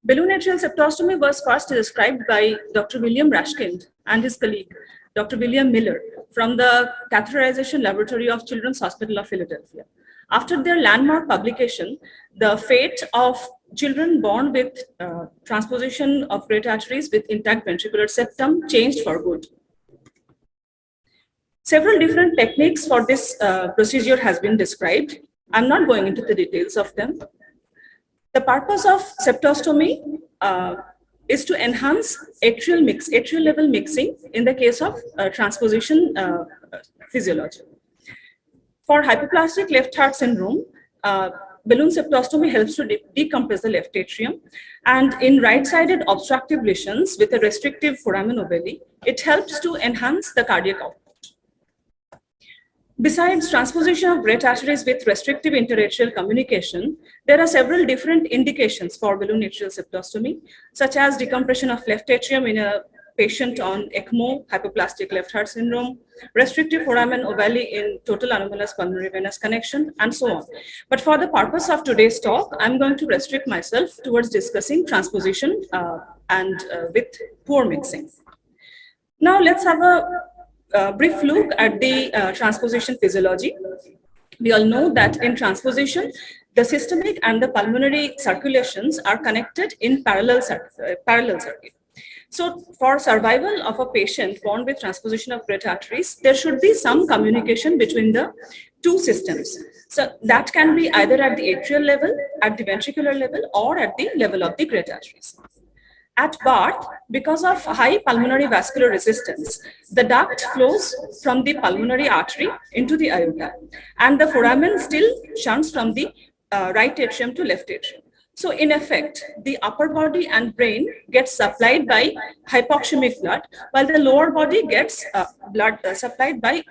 Balloon atrial septostomy was first described by Dr. William Rashkind and his colleague, Dr. William Miller, from the Catheterization Laboratory of Children's Hospital of Philadelphia. After their landmark publication, the fate of children born with transposition of great arteries with intact ventricular septum changed for good. Several different techniques for this procedure has been described. I'm not going into the details of them. The purpose of septostomy is to enhance atrial level mixing in the case of transposition physiology. For hypoplastic left heart syndrome, balloon septostomy helps to decompress the left atrium. And in right-sided obstructive lesions with a restrictive foramen ovale, it helps to enhance the cardiac output. Besides transposition of great arteries with restrictive interatrial communication, there are several different indications for balloon atrial septostomy, such as decompression of left atrium in a patient on ECMO, hypoplastic left heart syndrome, restrictive foramen ovale in total anomalous pulmonary venous connection, and so on. But for the purpose of today's talk, I'm going to restrict myself towards discussing transposition and with poor mixing. Now let's have a brief look at the transposition physiology. We all know that in transposition, the systemic and the pulmonary circulations are connected in parallel circuit. So for survival of a patient born with transposition of great arteries, there should be some communication between the two systems. So that can be either at the atrial level, at the ventricular level, or at the level of the great arteries. At birth, because of high pulmonary vascular resistance, the duct flows from the pulmonary artery into the aorta, and the foramen still shunts from the right atrium to left atrium. So in effect, the upper body and brain gets supplied by hypoxemic blood, while the lower body gets blood supplied by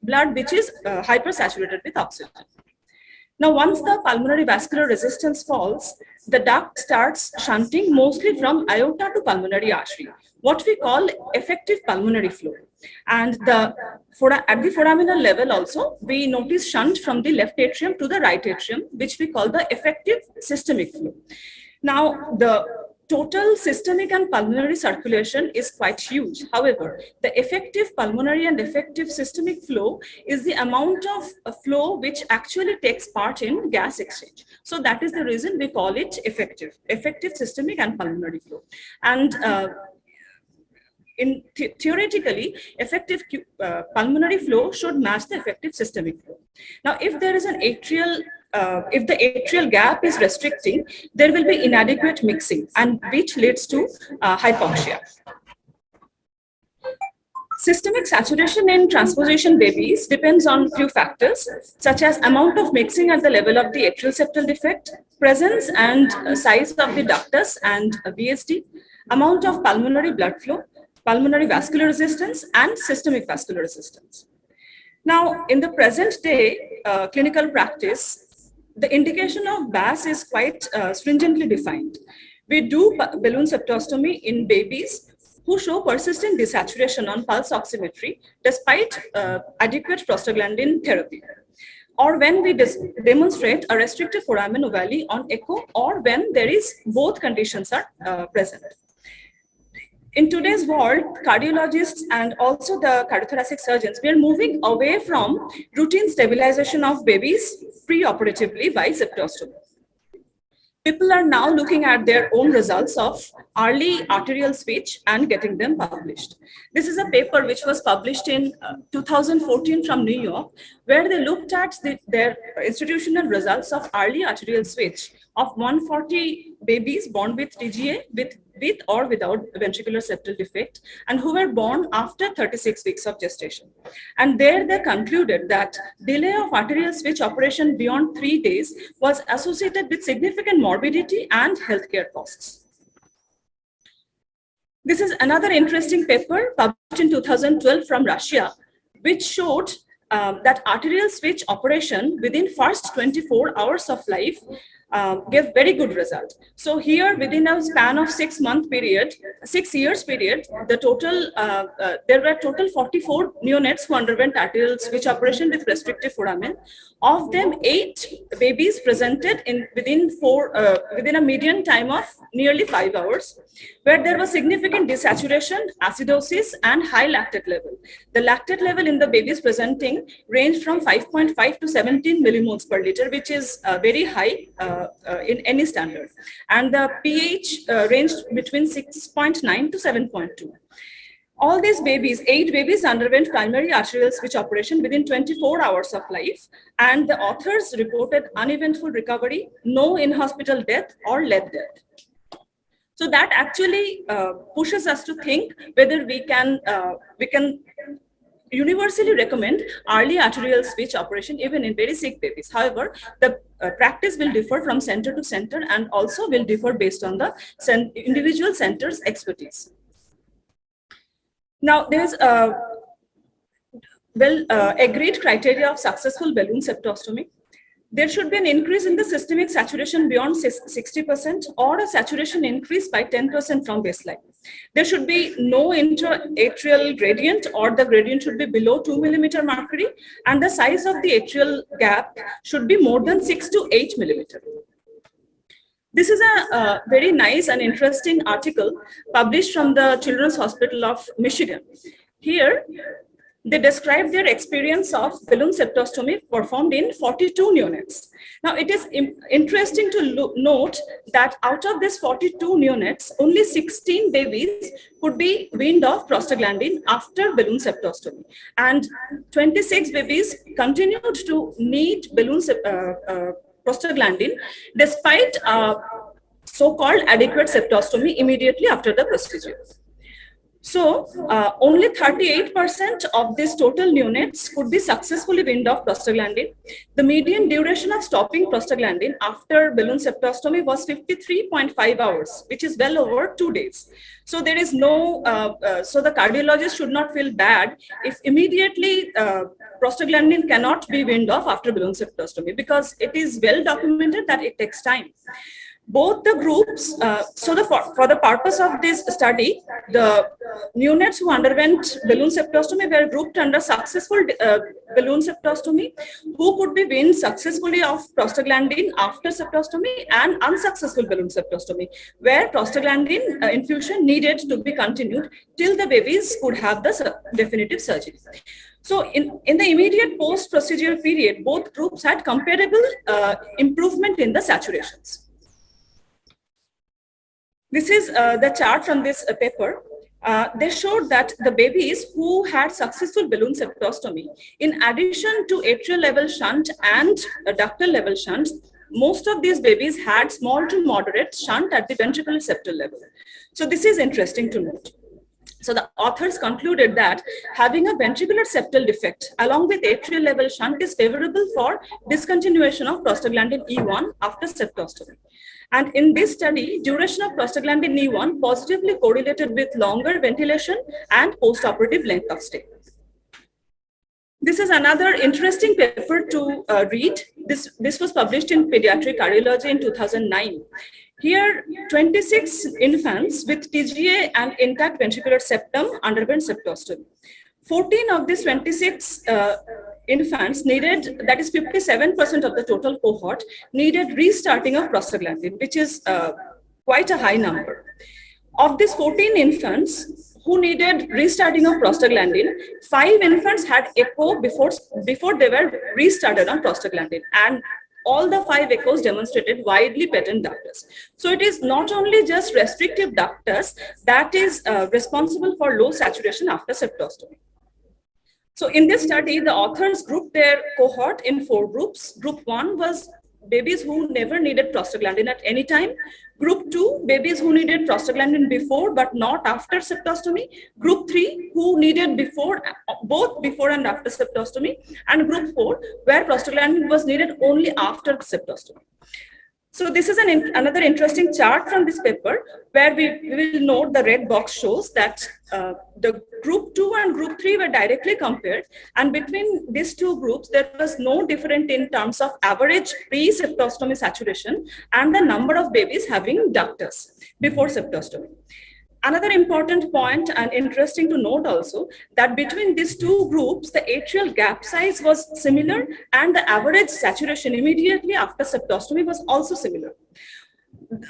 blood which is hypersaturated with oxygen. Now, once the pulmonary vascular resistance falls, the duct starts shunting mostly from aorta to pulmonary artery, what we call effective pulmonary flow. And at the foraminal level also, we notice shunt from the left atrium to the right atrium, which we call the effective systemic flow. Now, the total systemic and pulmonary circulation is quite huge. However, the effective pulmonary and effective systemic flow is the amount of flow which actually takes part in gas exchange. So that is the reason we call it effective systemic and pulmonary flow. And theoretically, effective pulmonary flow should match the effective systemic flow. Now, if there is an if the atrial gap is restricting, there will be inadequate mixing, and which leads to hypoxia. Systemic saturation in transposition babies depends on few factors, such as amount of mixing at the level of the atrial septal defect, presence and size of the ductus and VSD, amount of pulmonary blood flow, pulmonary vascular resistance, and systemic vascular resistance. Now, in the present day clinical practice, the indication of BAS is quite stringently defined. We do balloon septostomy in babies who show persistent desaturation on pulse oximetry despite adequate prostaglandin therapy, or when we demonstrate a restrictive foramen ovale on echo, or when there is both conditions are present. In today's world, cardiologists and also the cardiothoracic surgeons, we are moving away from routine stabilization of babies preoperatively by septostomy. People are now looking at their own results of early arterial switch and getting them published. This is a paper which was published in 2014 from New York, where they looked at their institutional results of early arterial switch of 140 babies born with TGA with or without ventricular septal defect, and who were born after 36 weeks of gestation. And there they concluded that delay of arterial switch operation beyond 3 days was associated with significant morbidity and healthcare costs. This is another interesting paper published in 2012 from Russia, which showed that arterial switch operation within first 24 hours of life gave very good result. So here, within a span of 6 years period, the total there were total 44 neonates who underwent arterial switch operation with restrictive foramen. Of them, 8 babies presented within a median time of nearly 5 hours, where there was significant desaturation, acidosis, and high lactate level. The lactate level in the babies presenting ranged from 5.5 to 17 millimoles per liter, which is very high in any standard. And the pH ranged between 6.9 to 7.2. All these babies, 8 babies, underwent primary arterial switch operation within 24 hours of life, and the authors reported uneventful recovery, no in-hospital death or lead death. So that actually pushes us to think whether we can universally recommend early arterial switch operation even in very sick babies. However, the practice will differ from center to center and also will differ based on the individual center's expertise. Now, there is a agreed criteria of successful balloon septostomy. There should be an increase in the systemic saturation beyond 60% or a saturation increase by 10% from baseline. There should be no interatrial gradient, or the gradient should be below 2 millimeter mercury, and the size of the atrial gap should be more than 6 to 8 millimeter. This is a very nice and interesting article published from the Children's Hospital of Michigan. Here, they describe their experience of balloon septostomy performed in 42 neonates. Now, it is interesting to note that out of this 42 neonates, only 16 babies could be weaned off prostaglandin after balloon septostomy, and 26 babies continued to need balloon prostaglandin despite so-called adequate septostomy immediately after the procedure. So only 38% of this total neonates could be successfully weaned off prostaglandin. The median duration of stopping prostaglandin after balloon septostomy was 53.5 hours, which is well over 2 days. So there is no, so the cardiologist should not feel bad if immediately prostaglandin cannot be weaned off after balloon septostomy, because it is well documented that it takes time. Both the groups, for the purpose of this study, the neonates who underwent balloon septostomy were grouped under successful balloon septostomy, who could be weaned successfully off prostaglandin after septostomy, and unsuccessful balloon septostomy, where prostaglandin infusion needed to be continued till the babies could have the definitive surgery. So in the immediate post-procedure period, both groups had comparable improvement in the saturations. This is the chart from this paper. They showed that the babies who had successful balloon septostomy, in addition to atrial level shunt and ductal level shunt, most of these babies had small to moderate shunt at the ventricular septal level. So this is interesting to note. So the authors concluded that having a ventricular septal defect along with atrial level shunt is favorable for discontinuation of prostaglandin E1 after septostomy. And in this study, duration of prostaglandin E1 positively correlated with longer ventilation and postoperative length of stay. This is another interesting paper to read. This was published in Pediatric Cardiology in 2009. Here, 26 infants with TGA and intact ventricular septum underwent septostomy. 14 of these 26 infants needed, that is 57% of the total cohort, needed restarting of prostaglandin, which is quite a high number. Of these 14 infants who needed restarting of prostaglandin, 5 infants had echo before they were restarted on prostaglandin, and all the 5 echoes demonstrated widely patent ductus. So it is not only just restrictive ductus that is responsible for low saturation after septostomy. So in this study, the authors grouped their cohort in 4 groups. Group 1 was babies who never needed prostaglandin at any time. Group 2, babies who needed prostaglandin before but not after septostomy. Group 3, who needed both before and after septostomy. And group 4, where prostaglandin was needed only after septostomy. So this is another interesting chart from this paper where we will note the red box shows that the group 2 and group 3 were directly compared, and between these two groups there was no difference in terms of average pre-septostomy saturation and the number of babies having ductus before septostomy. Another important point and interesting to note also that between these two groups, the atrial gap size was similar and the average saturation immediately after septostomy was also similar.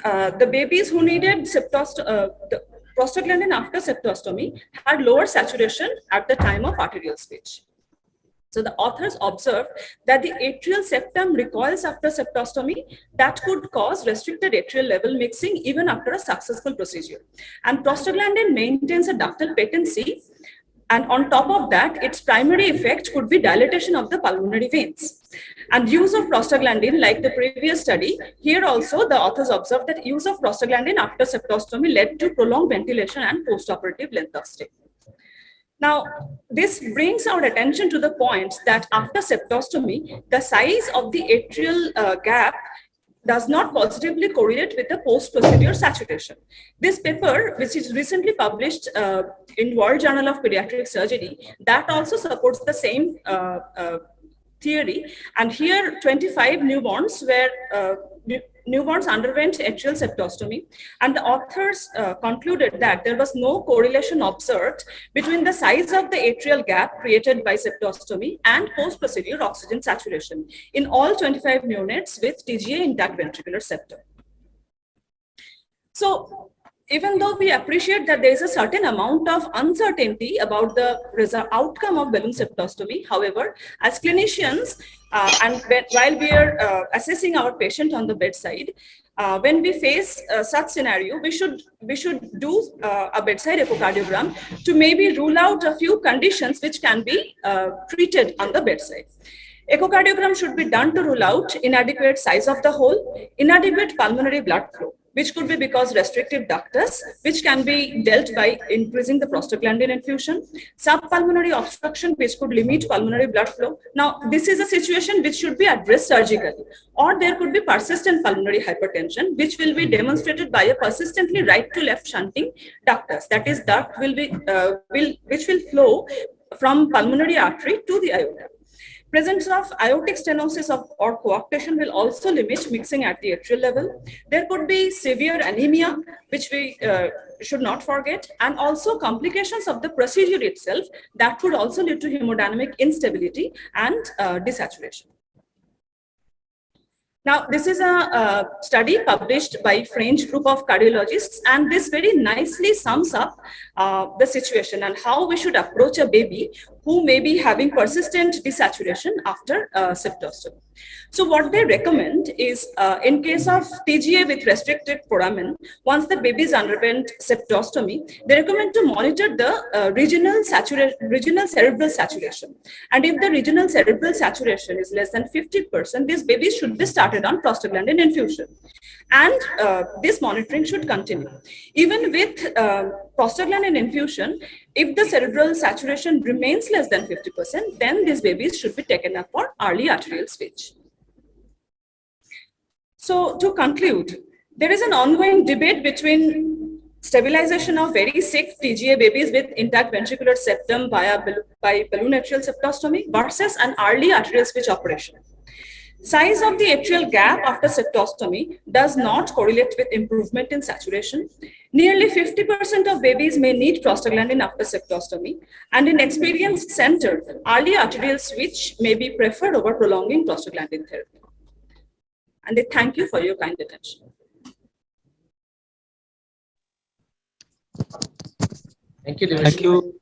The babies who needed the prostaglandin after septostomy had lower saturation at the time of arterial switch. So the authors observed that the atrial septum recoils after septostomy that could cause restricted atrial level mixing even after a successful procedure. And prostaglandin maintains a ductal patency, and on top of that, its primary effect could be dilatation of the pulmonary veins. And use of prostaglandin, like the previous study, here also the authors observed that use of prostaglandin after septostomy led to prolonged ventilation and postoperative length of stay. Now, this brings our attention to the point that after septostomy, the size of the atrial gap does not positively correlate with the post-procedure saturation. This paper, which is recently published in World Journal of Pediatric Surgery, that also supports the same theory. And here, 25 newborns underwent atrial septostomy, and the authors concluded that there was no correlation observed between the size of the atrial gap created by septostomy and post-procedure oxygen saturation in all 25 neonates with TGA intact ventricular septum. So, even though we appreciate that there is a certain amount of uncertainty about the outcome of balloon septostomy, however, as clinicians, while we are assessing our patient on the bedside, when we face such scenario, we should do a bedside echocardiogram to maybe rule out a few conditions which can be treated on the bedside. Echocardiogram should be done to rule out inadequate size of the hole, inadequate pulmonary blood flow, which could be because restrictive ductus, which can be dealt by increasing the prostaglandin infusion, subpulmonary obstruction, which could limit pulmonary blood flow. Now, this is a situation which should be addressed surgically, or there could be persistent pulmonary hypertension, which will be demonstrated by a persistently right to left shunting ductus. That is, duct which will flow from pulmonary artery to the aorta. Presence of aortic stenosis or coarctation will also limit mixing at the atrial level. There could be severe anemia, which we should not forget, and also complications of the procedure itself that could also lead to hemodynamic instability and desaturation. Now, this is a study published by French group of cardiologists, and this very nicely sums up the situation and how we should approach a baby who may be having persistent desaturation after septostomy. So what they recommend is, in case of TGA with restricted foramen, once the babies underwent septostomy, they recommend to monitor the regional cerebral saturation. And if the regional cerebral saturation is less than 50%, these babies should be started on prostaglandin infusion. And this monitoring should continue. Even with prostaglandin infusion, if the cerebral saturation remains less than 50%, then these babies should be taken up for early arterial switch. So to conclude, there is an ongoing debate between stabilization of very sick TGA babies with intact ventricular septum by balloon atrial septostomy versus an early arterial switch operation. Size of the atrial gap after septostomy does not correlate with improvement in saturation. Nearly 50% of babies may need prostaglandin after septostomy, and in experienced centers, early arterial switch may be preferred over prolonging prostaglandin therapy. And I thank you for your kind attention. Thank you, Devanshi.